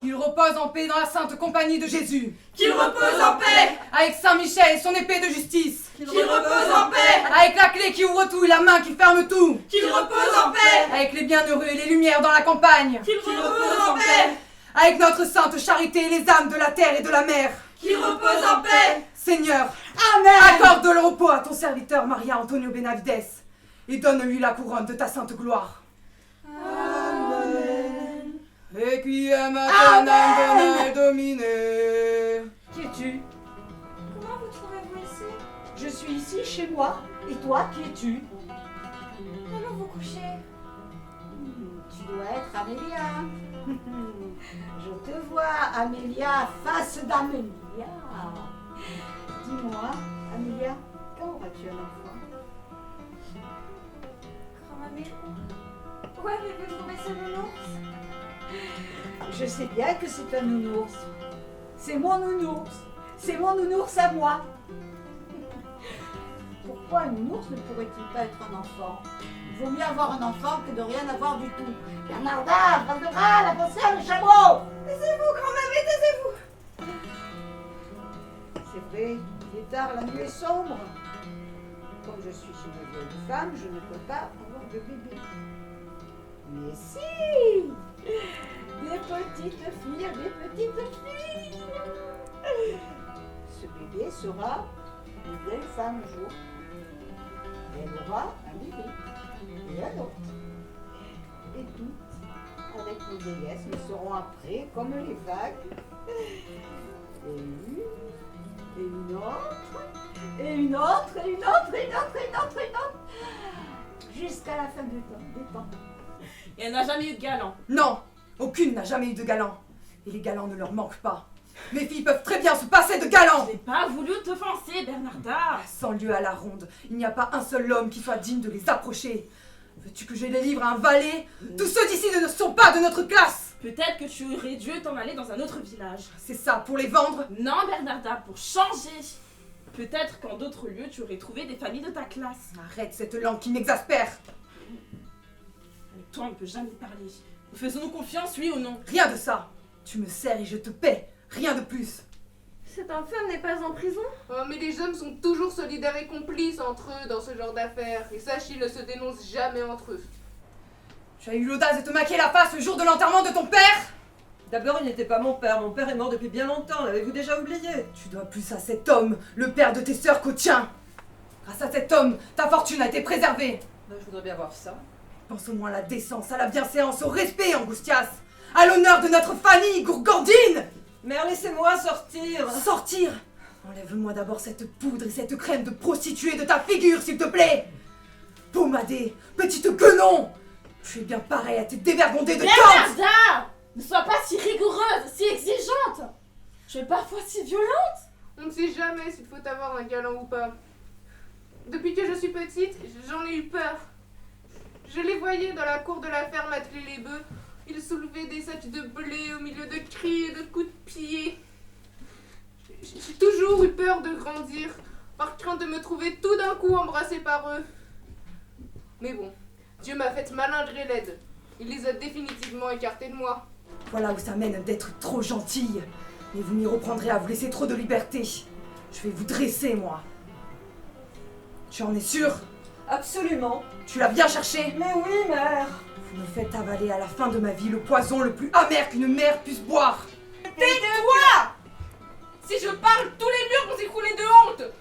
Qu'il repose en paix dans la sainte compagnie de Jésus. Qu'il repose en paix. Avec Saint Michel et son épée de justice. Qu'il repose en paix. Avec la clé qui ouvre tout et la main qui ferme tout. Qu'il repose en paix. Avec les bienheureux et les lumières dans la campagne. Qu'il repose en paix. Avec notre sainte charité et les âmes de la terre et de la mer. Qu'il repose en paix. Seigneur, Amen. accorde le repos à ton serviteur Maria Antonio Benavides et donne-lui la couronne de ta sainte gloire. Amen. Requiem Amen. aeternam Domine. Qui es-tu? Comment vous trouvez-vous ici? Je suis ici chez moi. Et toi, qui es-tu? Allons vous coucher. Tu dois être Amélia. Je te vois, Amélia, face d'Amélia. Dis-moi, Amélia, quand auras-tu un enfant? Grand-mamie, où avez-vous trouvé ce nounours? Je sais bien que c'est un nounours. C'est mon nounours. C'est mon nounours à moi. Pourquoi un nounours ne pourrait-il pas être un enfant? Il vaut mieux avoir un enfant que de rien avoir du tout. Bernarda, Valdera, la pensée, le chameau! Taisez-vous, grand-mamie, taisez-vous! C'est vrai, il est tard, la nuit est sombre. Comme je suis chez une vieille femme, je ne peux pas avoir de bébé. Mais si! Des petites filles! Ce bébé sera une vieille femme un jour. Elle aura un bébé et un autre. Et toutes, avec nos vieillesses, nous serons après comme les vagues. Et une autre, et une autre, et une autre, et une autre, et une autre, et une autre, jusqu'à la fin des temps. Et elle n'a jamais eu de galant. Non, aucune n'a jamais eu de galant. Et les galants ne leur manquent pas. Mes filles peuvent très bien se passer de galants. Je n'ai pas voulu t'offenser, Bernarda. Sans lieu à la ronde, il n'y a pas un seul homme qui soit digne de les approcher. Veux-tu que je les livre à un valet? Tous ceux d'ici ne sont pas de notre classe. Peut-être que tu aurais dû t'en aller dans un autre village. C'est ça, pour les vendre? Non, Bernarda, pour changer. Peut-être qu'en d'autres lieux, tu aurais trouvé des familles de ta classe. Arrête cette langue qui m'exaspère. Avec toi, on ne peut jamais parler. Nous faisons-nous confiance, oui ou non? Rien de ça. Tu me sers et je te paie. Rien de plus. Cet infâme n'est pas en prison? Oh, mais les hommes sont toujours solidaires et complices entre eux dans ce genre d'affaires. Et sache qu'ils ne se dénoncent jamais entre eux. Tu as eu l'audace de te maquiller la face le jour de l'enterrement de ton père? D'abord, il n'était pas mon père est mort depuis bien longtemps, l'avez-vous déjà oublié? Tu dois plus à cet homme, le père de tes sœurs, qu'au tien. Grâce à cet homme, ta fortune a été préservée. Ben, je voudrais bien voir ça. Pense au moins à la décence, à la bienséance, au respect, Angustias. À l'honneur de notre famille, Gourgandine. Mère, laissez-moi sortir. Sortir. Enlève-moi d'abord cette poudre et cette crème de prostituée de ta figure, s'il te plaît. Pommadée, petite guenon. Tu es bien pareil à tes dévergondés de tante. Bernarda! Ne sois pas si rigoureuse, si exigeante. Tu es parfois si violente. On ne sait jamais s'il faut avoir un galant ou pas. Depuis que je suis petite, j'en ai eu peur. Je les voyais dans la cour de la ferme atteler les bœufs. Ils soulevaient des sacs de blé au milieu de cris et de coups de pied. J'ai toujours eu peur de grandir, par crainte de me trouver tout d'un coup embrassée par eux. Mais bon, Dieu m'a faite malingre et laide. Il les a définitivement écartés de moi. Voilà où ça mène d'être trop gentille. Mais vous m'y reprendrez à vous laisser trop de liberté. Je vais vous dresser, moi. Tu en es sûre? Absolument. Tu l'as bien cherché? Mais oui, mère. Vous me faites avaler à la fin de ma vie le poison le plus amer qu'une mère puisse boire. Tais-toi! Si je parle, tous les murs vont s'écrouler de honte.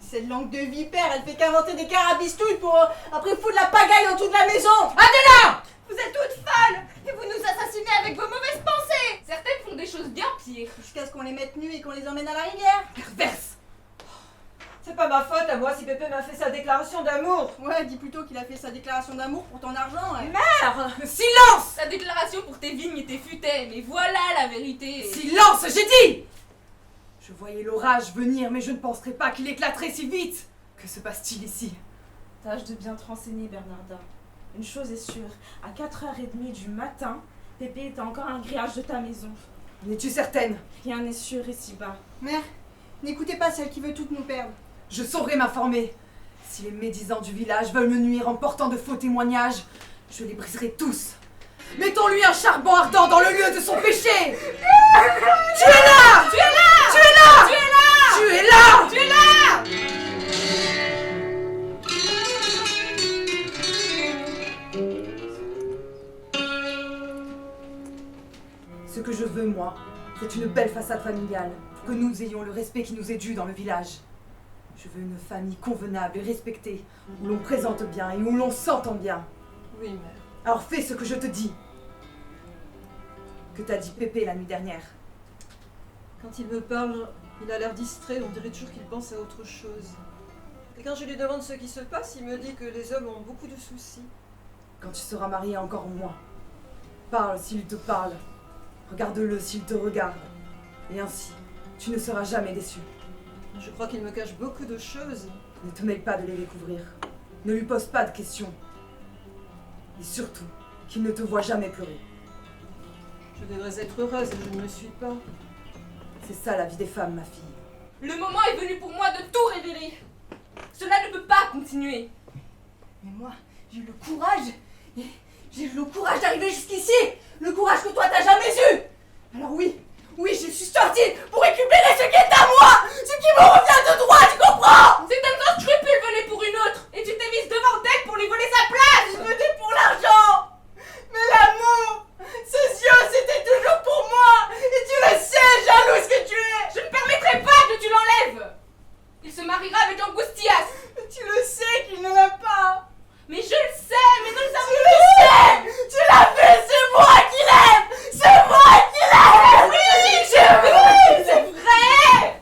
Cette langue de vipère, elle fait qu'inventer des carabistouilles pour après foutre la pagaille dans toute la maison. Adela! Vous êtes toutes folles! Et vous nous assassinez avec vos mauvaises pensées! Certaines font des choses bien pires. Jusqu'à ce qu'on les mette nus et qu'on les emmène à la rivière. Perverse! C'est pas ma faute à moi si Pépé m'a fait sa déclaration d'amour. Ouais, dis plutôt qu'il a fait sa déclaration d'amour pour ton argent. Ouais. Mère! Silence! Ta déclaration pour tes vignes et tes futaies, mais voilà la vérité. Silence, j'ai dit! Je voyais l'orage venir, mais je ne penserais pas qu'il éclaterait si vite. Que se passe-t-il ici? Tâche de bien te renseigner, Bernarda. Une chose est sûre, à 4h30 du matin, Pépé était encore à un grillage de ta maison. En es-tu certaine? Rien n'est sûr ici-bas. Mère, n'écoutez pas celle qui veut toutes nous perdre. Je saurai m'informer. Si les médisants du village veulent me nuire en portant de faux témoignages, je les briserai tous. Mettons-lui un charbon ardent dans le lieu de son péché. Tu es là! Tu es là! Tu es là! Tu es là! Tu es là! Tu es là! Ce que je veux, moi, c'est une belle façade familiale, pour que nous ayons le respect qui nous est dû dans le village. Je veux une famille convenable et respectée, où l'on présente bien et où l'on s'entend bien. Oui, mère. Alors fais ce que je te dis. Que t'a dit Pépé la nuit dernière? Quand il me parle, il a l'air distrait, on dirait toujours qu'il pense à autre chose. Et quand je lui demande ce qui se passe, il me dit que les hommes ont beaucoup de soucis. Quand tu seras marié encore moins, parle s'il te parle. Regarde-le s'il te regarde. Et ainsi, tu ne seras jamais déçu. Je crois qu'il me cache beaucoup de choses. Ne te mêle pas de les découvrir. Ne lui pose pas de questions. Et surtout, qu'il ne te voie jamais pleurer. Je devrais être heureuse et je ne le suis pas. C'est ça la vie des femmes, ma fille. Le moment est venu pour moi de tout révéler. Cela ne peut pas continuer. Mais moi, j'ai eu le courage. J'ai eu le courage d'arriver jusqu'ici. Le courage que toi t'as jamais eu. Alors oui, je suis sortie pour récupérer ce qui est à moi. Ce qui me revient de droit, tu comprends? Cet homme sans scrupule venait pour une autre et tu t'es mise devant elle pour lui voler sa place. Je venais pour l'argent. Mais l'amour, ses yeux, c'était toujours pour moi. Et tu le sais, jalouse que tu es. Je ne permettrai pas que tu l'enlèves. Il se mariera avec Angustias. Mais tu le sais qu'il ne l'a pas. Mais je le sais, mais nous le savons Tu le sais. Tu l'as fait, c'est moi qui l'aime. C'est moi qui l'aime. Oui, c'est vrai.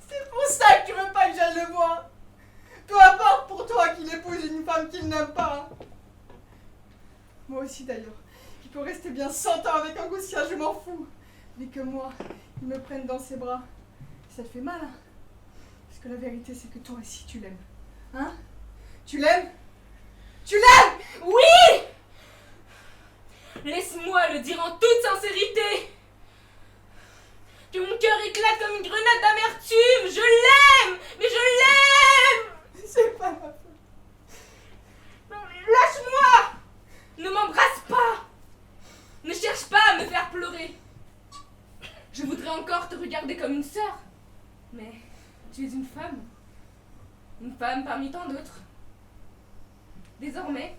C'est pour ça que tu veux pas que j'aille le voir. Peu importe pour toi qu'il épouse une femme qu'il n'aime pas. Moi aussi d'ailleurs. Il peut rester bien 100 ans avec Angustias, je m'en fous. Mais que moi, il me prenne dans ses bras. Ça te fait mal, hein? Parce que la vérité, c'est que toi aussi, tu l'aimes. Hein? Tu l'aimes? Tu l'aimes? Oui. Laisse-moi le dire en toute sincérité. Que mon cœur éclate comme une grenade d'amertume. Je l'aime, mais je l'aime. C'est pas ma faute. Lâche-moi. Ne m'embrasse pas. Ne cherche pas à me faire pleurer. Je voudrais encore te regarder comme une sœur. Mais tu es une femme. Une femme parmi tant d'autres. Désormais,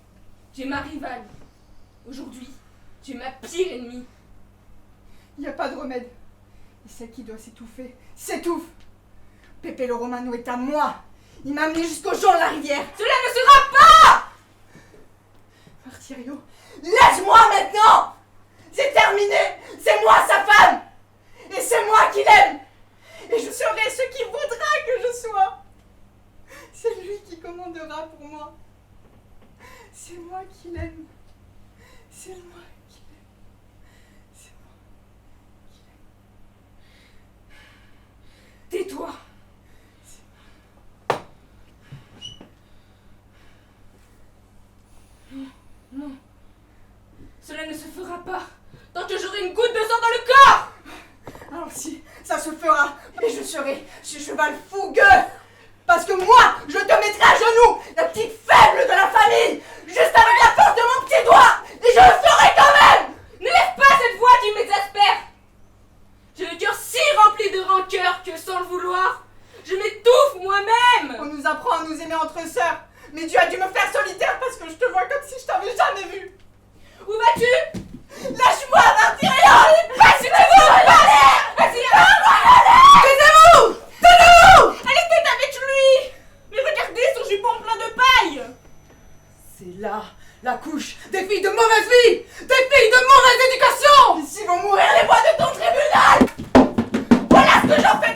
tu es ma rivale. Aujourd'hui, tu es ma pire ennemie. Il n'y a pas de remède. Et celle qui doit s'étouffer, s'étouffe. Pépé le Romano est à moi. Il m'a amené jusqu'au Jean de la rivière. Cela ne sera pas. Martirio, laisse-moi maintenant. C'est terminé. C'est moi sa femme. Et c'est moi qui l'aime. Et je serai ce qu'il voudra que je sois. C'est lui qui commandera pour moi. C'est moi qui l'aime. C'est moi qui l'aime. C'est moi qui l'aime. Tais-toi. Non. Cela ne se fera pas. Tant que j'aurai une goutte de sang dans le corps. Alors si, ça se fera. Et je serai ce cheval fougueux. Parce que moi, je te mettrai à genoux, la petite faible de la famille, juste avec la force de mon petit doigt. Et je le ferai quand même. Ne lève pas cette voix qui m'exaspère. J'ai le cœur si rempli de rancœur que sans le vouloir, je m'étouffe moi-même. On nous apprend à nous aimer entre sœurs. Mais tu as dû me faire solitaire parce que je te vois comme si je t'avais jamais vu. Où vas-tu? Lâche-moi, Martyrion. Pas si tu veux pas. Vas-y, Taisez-vous. Taisez-vous. elle était avec lui. Mais regardez son jupon plein de paille. C'est là la couche des filles de mauvaise vie, des filles de mauvaise éducation. Ici vont mourir les voix de ton tribunal. Voilà ce que j'en fais